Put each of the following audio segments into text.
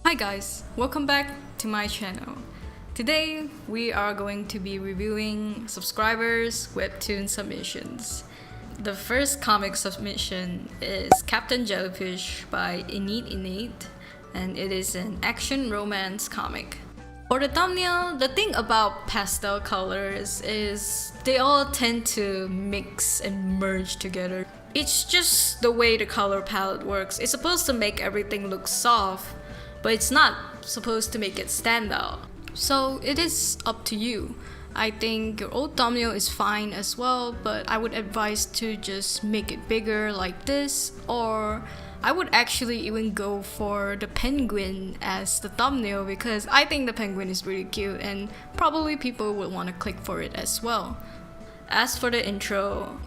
Hi guys, welcome back to my channel. Today we are going to be reviewing subscribers' webtoon submissions. The first comic submission is Captain Jellyfish by Innate, and it is an action romance comic. For the thumbnail, the thing about pastel colors is they all tend to mix and merge together. It's just the way the color palette works. It's supposed to make everything look soft, but it's not supposed to make it stand out. So it is up to you. I think your old thumbnail is fine as well, but I would advise to just make it bigger like this, or I would actually even go for the penguin as the thumbnail because I think the penguin is really cute and probably people would want to click for it as well. As for the intro,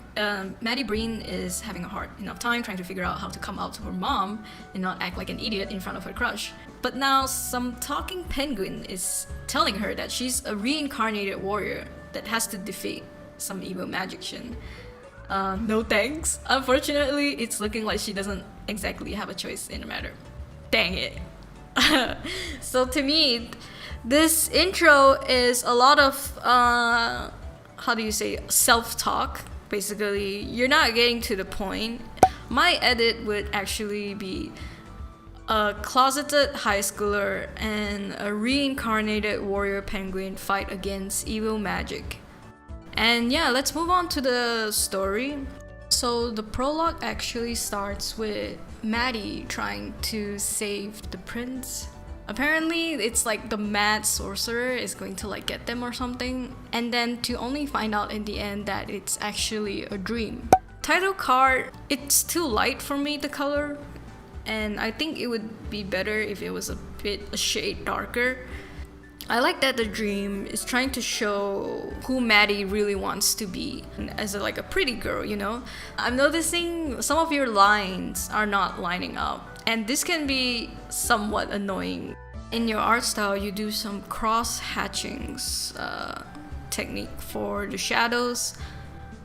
Maddie Breen is having a hard enough time trying to figure out how to come out to her mom and not act like an idiot in front of her crush. But now some talking penguin is telling her that she's a reincarnated warrior that has to defeat some evil magician. No thanks. Unfortunately, it's looking like she doesn't exactly have a choice in the matter. Dang it. So to me, this intro is a lot of self-talk. Basically, you're not getting to the point. My edit would actually be a closeted high schooler and a reincarnated warrior penguin fight against evil magic. And yeah, let's move on to the story. So the prologue actually starts with Maddie trying to save the prince. Apparently, it's like the mad sorcerer is going to like get them or something, and then to only find out in the end that it's actually a dream. Title card, it's too light for me, the color, and I think it would be better if it was a shade darker. I like that the dream is trying to show who Maddie really wants to be as a pretty girl, you know? I'm noticing some of your lines are not lining up, and this can be somewhat annoying. In your art style, you do some cross-hatchings technique for the shadows.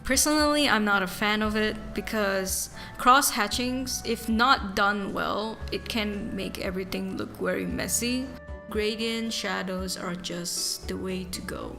Personally, I'm not a fan of it because cross-hatchings, if not done well, it can make everything look very messy. Gradient shadows are just the way to go.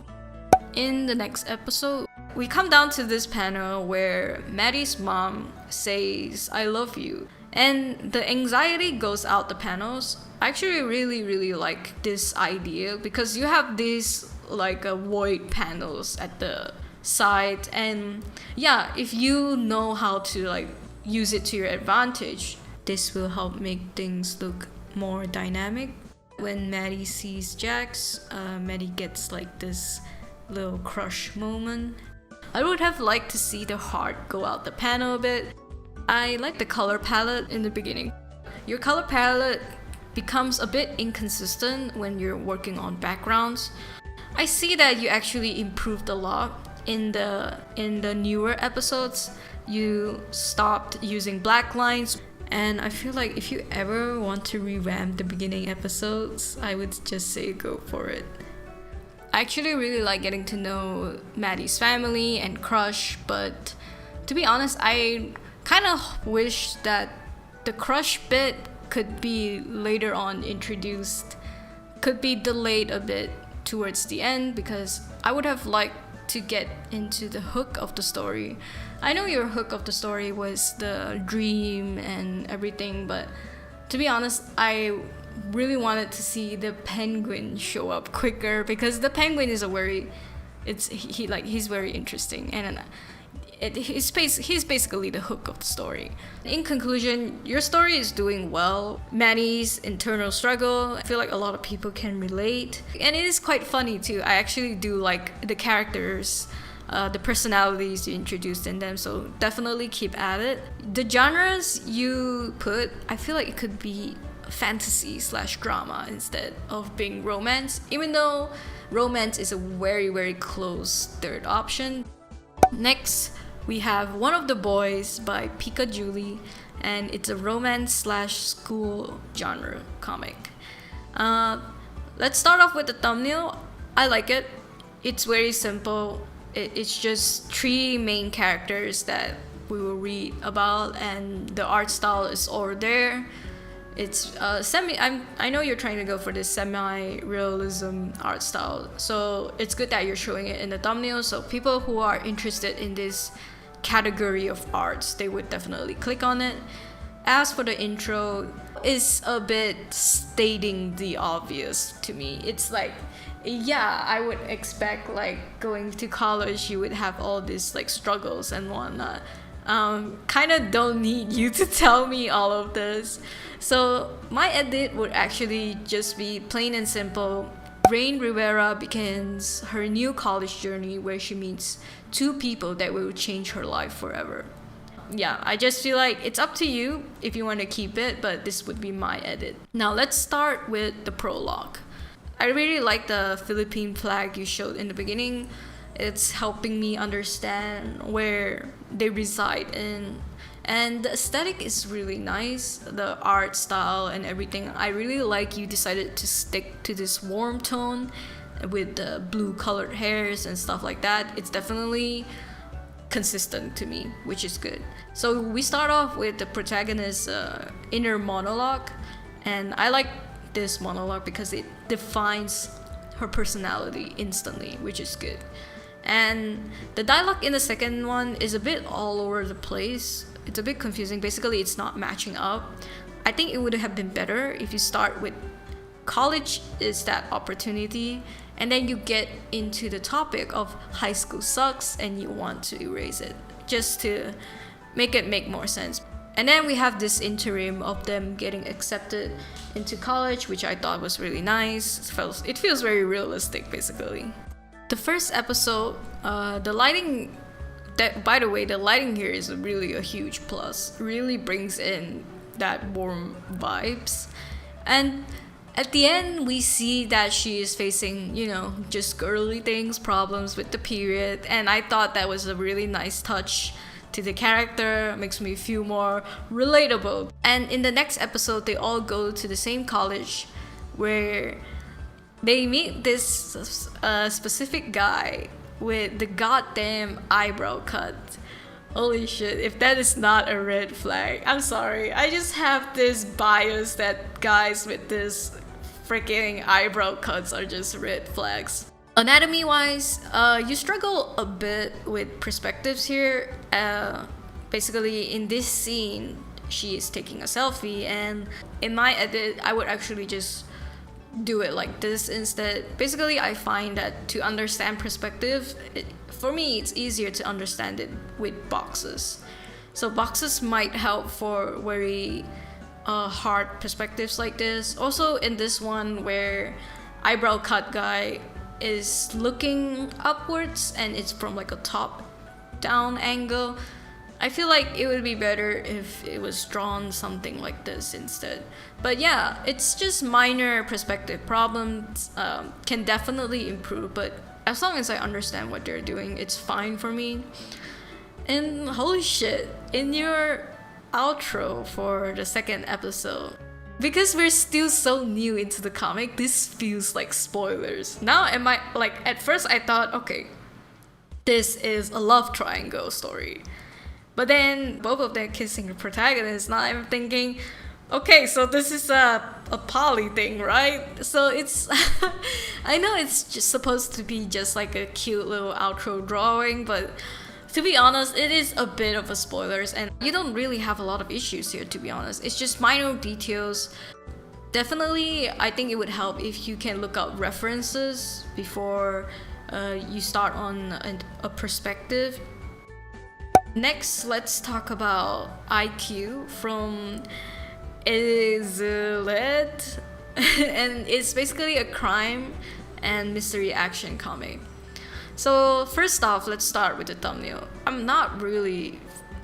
In the next episode, we come down to this panel where Maddie's mom says, "I love you." And the anxiety goes out the panels. I actually really like this idea because you have these void panels at the side, and yeah, if you know how to use it to your advantage, this will help make things look more dynamic. When Maddie sees Jax, Maddie gets this little crush moment. I would have liked to see the heart go out the panel a bit. I like the color palette in the beginning. Your color palette becomes a bit inconsistent when you're working on backgrounds. I see that you actually improved a lot in the newer episodes. You stopped using black lines. And I feel like if you ever want to revamp the beginning episodes, I would just say go for it. I actually really like getting to know Maddie's family and crush, but to be honest, I kind of wish that the crush bit could be later on introduced, could be delayed a bit towards the end, because I would have liked to get into the hook of the story. I know your hook of the story was the dream and everything, but to be honest, I really wanted to see the penguin show up quicker because the penguin is he's very interesting, and he's basically the hook of the story. In conclusion, your story is doing well. Maddie's internal struggle, I feel like a lot of people can relate, and it is quite funny too. I actually do like the characters, the personalities you introduced in them, so definitely keep at it. The genres you put, I feel like it could be fantasy/drama instead of being romance, even though romance is a very close third option. Next, we have One of the Boys by Pika Julie, and it's a romance/school genre comic. Let's start off with the thumbnail. I like it. It's very simple. It's just 3 main characters that we will read about, and the art style is all there. It's I know you're trying to go for this semi-realism art style, so it's good that you're showing it in the thumbnail. So people who are interested in this category of arts, they would definitely click on it. As for the intro, it's a bit stating the obvious to me. It's like, yeah, I would expect like going to college, you would have all these like struggles and whatnot. Kind of don't need you to tell me all of this. So my edit would actually just be plain and simple. Rain Rivera begins her new college journey where she meets two people that will change her life forever. Yeah, I just feel like it's up to you if you want to keep it, but this would be my edit. Now let's start with the prologue. I really like the Philippine flag you showed in the beginning. It's helping me understand where they reside in. And the aesthetic is really nice, the art style and everything. I really like you decided to stick to this warm tone with the blue colored hairs and stuff like that. It's definitely consistent to me, which is good. So we start off with the protagonist's inner monologue, and I like this monologue because it defines her personality instantly, which is good. And the dialogue in the second one is a bit all over the place. It's a bit confusing. Basically, it's not matching up. I think it would have been better if you start with college is that opportunity, and then you get into the topic of high school sucks and you want to erase it, just to make it make more sense. And then we have this interim of them getting accepted into college, which I thought was really nice. It feels very realistic, basically. The first episode, the lighting, by the way, the lighting here is really a huge plus. Really brings in that warm vibes. And at the end, we see that she is facing, just girly things, problems with the period. And I thought that was a really nice touch to the character, makes me feel more relatable. And in the next episode, they all go to the same college where they meet this specific guy with the goddamn eyebrow cut. Holy shit, if that is not a red flag, I'm sorry. I just have this bias that guys with this freaking eyebrow cuts are just red flags. Anatomy wise, you struggle a bit with perspectives here. Basically, in this scene, she is taking a selfie, and in my edit, I would actually just do it like this instead. Basically, I find that to understand perspective, for me, it's easier to understand it with boxes. So boxes might help for very hard perspectives like this. Also, in this one where eyebrow cut guy is looking upwards and it's from like a top down angle, I feel like it would be better if it was drawn something like this instead. But yeah, it's just minor perspective problems, can definitely improve, but as long as I understand what they're doing, it's fine for me. And holy shit, in your outro for the second episode, because we're still so new into the comic, this feels like spoilers. Now at first I thought, okay, this is a love triangle story. But then both of them kissing the protagonist. Now I'm thinking, okay, so this is a poly thing, right? So it's I know it's just supposed to be just like a cute little outro drawing, but to be honest, it is a bit of a spoilers, and you don't really have a lot of issues here, to be honest. It's just minor details. Definitely, I think it would help if you can look up references before you start on a perspective. Next, let's talk about IQ from Izlet, and it's basically a crime and mystery action comic. So first off, let's start with the thumbnail. I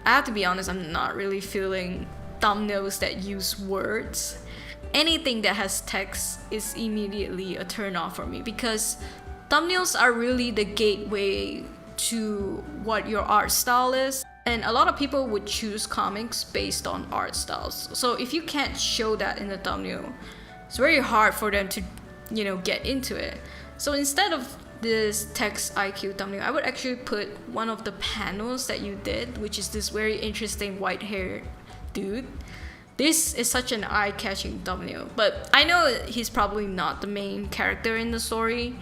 have to be honest, I'm not really feeling thumbnails that use words. Anything that has text is immediately a turn off for me, because thumbnails are really the gateway to what your art style is. And a lot of people would choose comics based on art styles. So if you can't show that in the thumbnail, it's very hard for them to, get into it. So instead of this text IQ thumbnail, I would actually put one of the panels that you did, which is this very interesting white hair dude. This is such an eye-catching thumbnail, but I know he's probably not the main character in the story,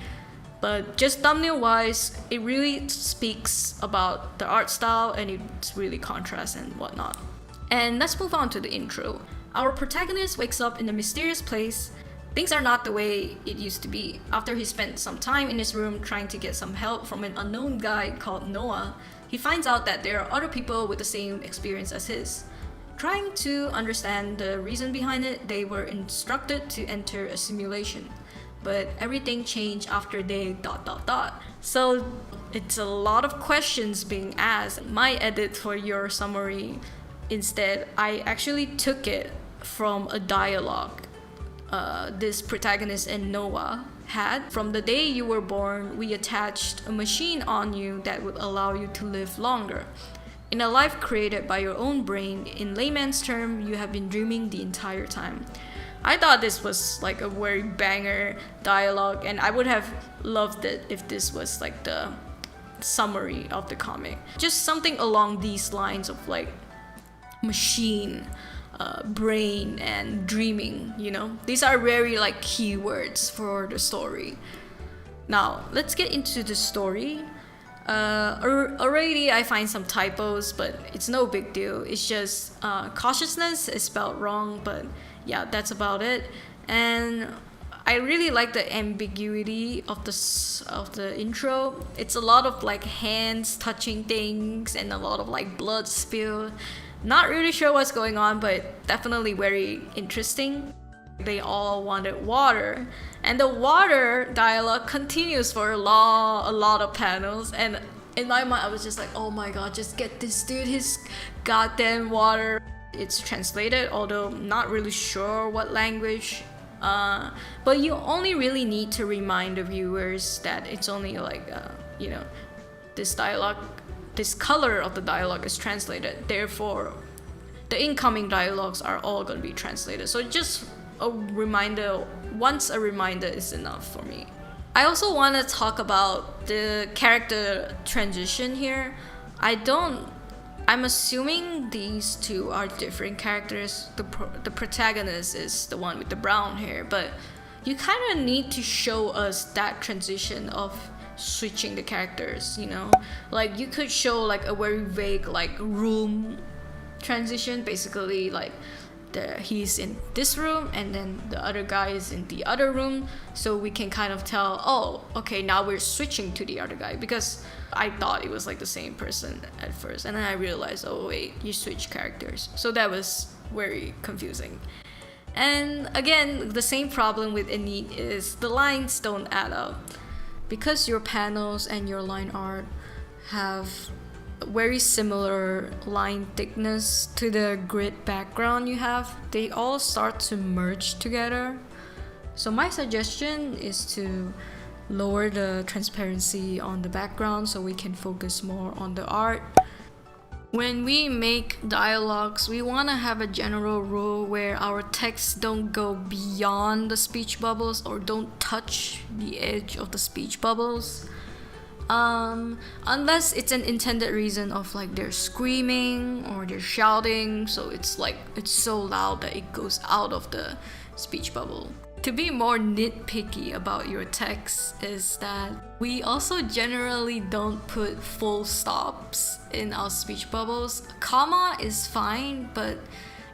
but just thumbnail-wise, it really speaks about the art style and it's really contrast and whatnot. And let's move on to the intro. Our protagonist wakes up in a mysterious place. Things are not the way it used to be. After he spent some time in his room trying to get some help from an unknown guy called Noah, he finds out that there are other people with the same experience as his. Trying to understand the reason behind it, they were instructed to enter a simulation. But everything changed after they ... So it's a lot of questions being asked. My edit for your summary, instead, I actually took it from a dialogue this protagonist and Noah had. From the day you were born, we attached a machine on you that would allow you to live longer. In a life created by your own brain, in layman's term, you have been dreaming the entire time. I thought this was like a very banger dialogue, and I would have loved it if this was like the summary of the comic. Just something along these lines of like machine, brain, and dreaming, you know? These are very like keywords for the story. Now, let's get into the story. Already I find some typos, but it's no big deal. It's just cautiousness is spelled wrong, but yeah, that's about it. And I really like the ambiguity of the intro. It's a lot of like hands touching things and a lot of like blood spill. Not really sure what's going on, but definitely very interesting. They all wanted water, and the water dialogue continues for a lot of panels, and in my mind I was just like, oh my god, just get this dude his goddamn water. It's translated, although not really sure what language, but you only really need to remind the viewers that it's only like you know, this dialogue, this color of the dialogue is translated, therefore the incoming dialogues are all going to be translated. So just a reminder, once a reminder is enough for me. I also want to talk about the character transition here. I'm assuming these two are different characters. The protagonist is the one with the brown hair, but you kind of need to show us that transition of switching the characters, you know? Like you could show like a very vague like room transition, basically like he's in this room and then the other guy is in the other room, so we can kind of tell, oh okay, now we're switching to the other guy, because I thought it was like the same person at first, and then I realized, oh wait, you switch characters. So that was very confusing. And again, the same problem with Enid is the lines don't add up. Because your panels and your line art have very similar line thickness to the grid background you have, they all start to merge together. So my suggestion is to lower the transparency on the background so we can focus more on the art. When we make dialogues, we want to have a general rule where our texts don't go beyond the speech bubbles or don't touch the edge of the speech bubbles. Unless it's an intended reason of like they're screaming or they're shouting, so it's like it's so loud that it goes out of the speech bubble. To be more nitpicky about your text is that we also generally don't put full stops in our speech bubbles. Comma is fine, but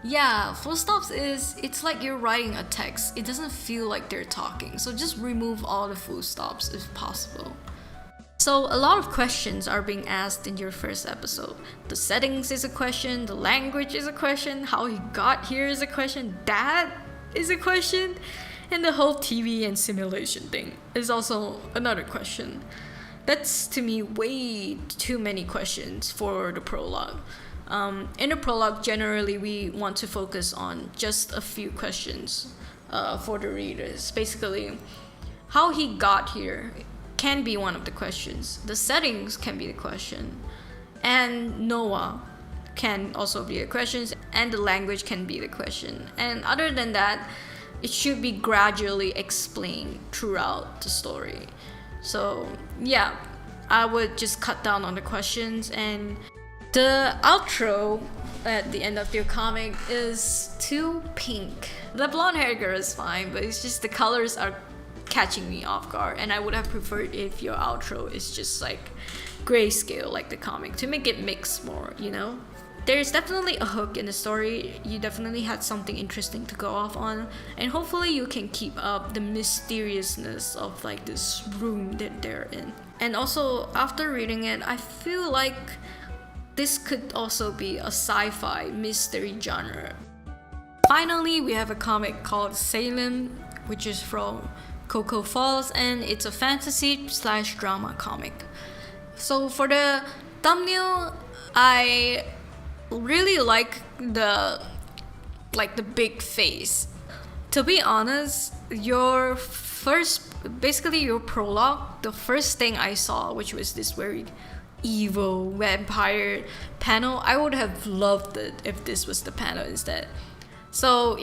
yeah, full stops it's like you're writing a text. It doesn't feel like they're talking, so just remove all the full stops if possible. So a lot of questions are being asked in your first episode. The settings is a question, the language is a question, how he got here is a question, that is a question, and the whole TV and simulation thing is also another question. That's to me way too many questions for the prologue. In the prologue, generally we want to focus on just a few questions for the readers. Basically, how he got here can be one of the questions. The settings can be the question. And Noah can also be the question. And the language can be the question. And other than that, it should be gradually explained throughout the story. So yeah, I would just cut down on the questions. And the outro at the end of your comic is too pink. The blonde hair girl is fine, but it's just the colors are catching me off guard, and I would have preferred if your outro is just like grayscale like the comic to make it mix more, you know? There's definitely a hook in the story. You definitely had something interesting to go off on, and hopefully you can keep up the mysteriousness of like this room that they're in. And also, after reading it, I feel like this could also be a sci-fi mystery genre. Finally, we have a comic called Salem, which is from Cocoa Falls, and it's a fantasy/drama comic. So for the thumbnail, I really like the big face. To be honest, your prologue, the first thing I saw, which was this very evil vampire panel, I would have loved it if this was the panel instead. So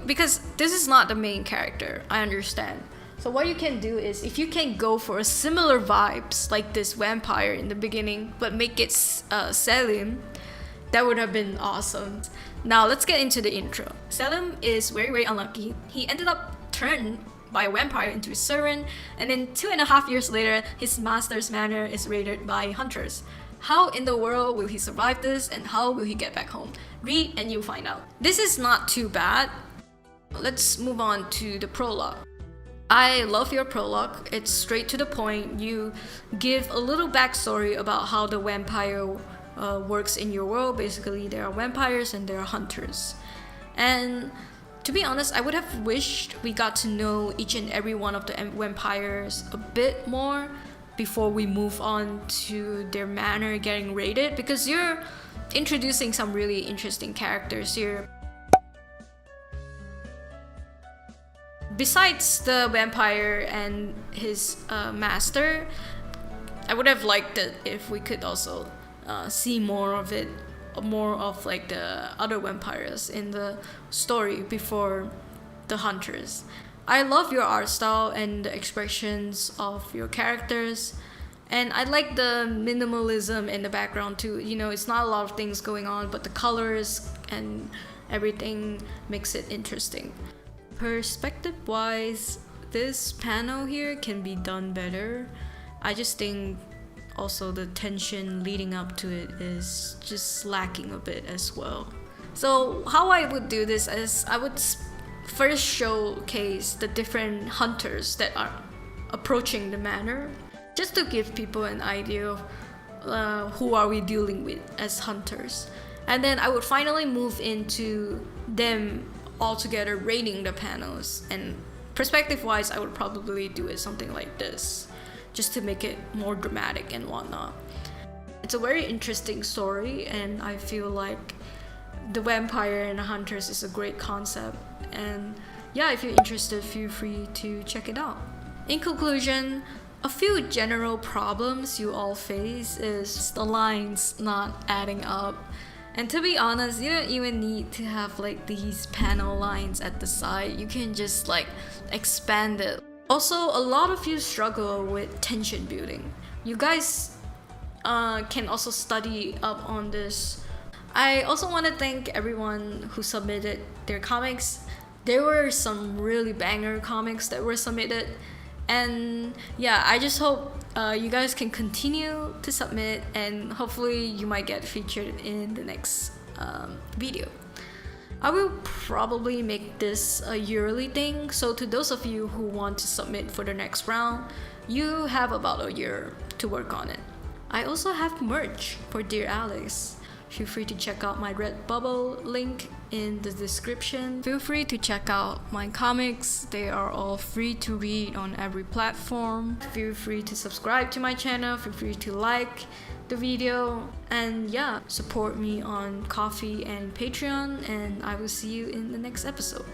because this is not the main character, I understand. So what you can do is, if you can go for a similar vibes like this vampire in the beginning, but make it Salem, that would have been awesome. Now let's get into the intro. Salem is very, very unlucky. He ended up turned by a vampire into a servant, and then 2.5 years later, his master's manor is raided by hunters. How in the world will he survive this, and how will he get back home? Read and you'll find out. This is not too bad. Let's move on to the prologue. I love your prologue. It's straight to the point. You give a little backstory about how the vampire works in your world. Basically, there are vampires and there are hunters. And to be honest, I would have wished we got to know each and every one of the vampires a bit more before we move on to their manor getting raided, because you're introducing some really interesting characters here. Besides the vampire and his master, I would have liked it if we could also see more of like the other vampires in the story before the hunters. I love your art style and the expressions of your characters, and I like the minimalism in the background too. You know, it's not a lot of things going on, but the colors and everything makes it interesting. Perspective wise, this panel here can be done better. I just think also the tension leading up to it is just lacking a bit as well. So how I would do this is I would first showcase the different hunters that are approaching the manor, just to give people an idea of who are we dealing with as hunters. And then I would finally move into them all together raiding the panels, and perspective wise I would probably do it something like this, just to make it more dramatic and whatnot. It's a very interesting story, and I feel like the vampire and the hunters is a great concept, and yeah, if you're interested, feel free to check it out. In conclusion, a few general problems you all face is the lines not adding up. And to be honest, you don't even need to have like these panel lines at the side. You can just like expand it. Also, a lot of you struggle with tension building. You guys can also study up on this. I also want to thank everyone who submitted their comics. There were some really banger comics that were submitted. And yeah, I just hope you guys can continue to submit, and hopefully you might get featured in the next video. I will probably make this a yearly thing, so to those of you who want to submit for the next round, you have about a year to work on it. I also have merch for Dear Alex. Feel free to check out my Redbubble link in the description. Feel free to check out my comics. They are all free to read on every platform. Feel free to subscribe to my channel. Feel free to like the video. And yeah, support me on Ko-fi and Patreon. And I will see you in the next episode.